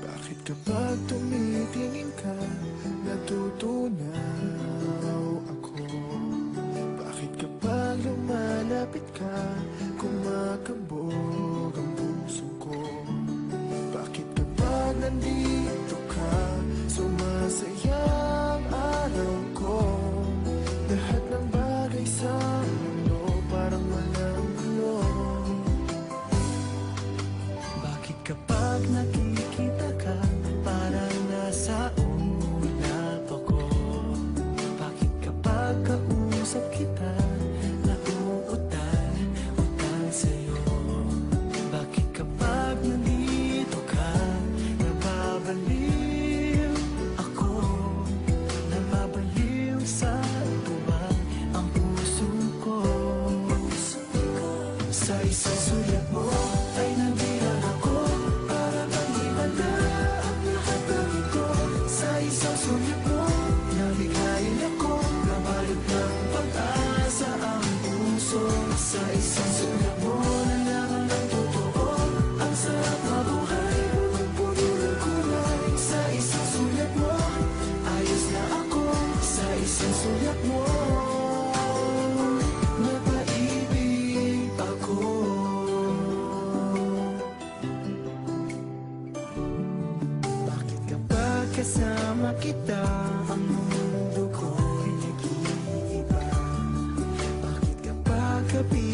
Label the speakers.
Speaker 1: Bakit kapag tumitingin ka, natutunaw ako? Bakit kapag lumalapit ka, kumakabog ang puso ko? Bakit kapag nandito ka, sumasaya ang araw ko? Lahat ng bagay sa mundo parang walang gulo. Bakit kapag nakikita ka, parang nasa ulap ako? Bakit kapag kausap kita, nauutal-utal sa'yo? Bakit kapag nandito ka, nababaliw ako? Nababaliw sa tuwa ang puso ko. Sa isang sulat mo ay nabilang ako, para bang himala ang lahat ng ito. Sa isang sulat mo, nalighayin ako, nabalot ng pag-asa ang puso. Sa isang sulat mo, nalaman ng totoo, ang sarap mabuhay, punong-puno ng kulay. Sa isang sulat mo, ayos na ako. Sa isang sulat mo, napaibig ako. Bakit kapag kasama kita, ang mundo ko'y nag-iiba? Bakit kapag gabi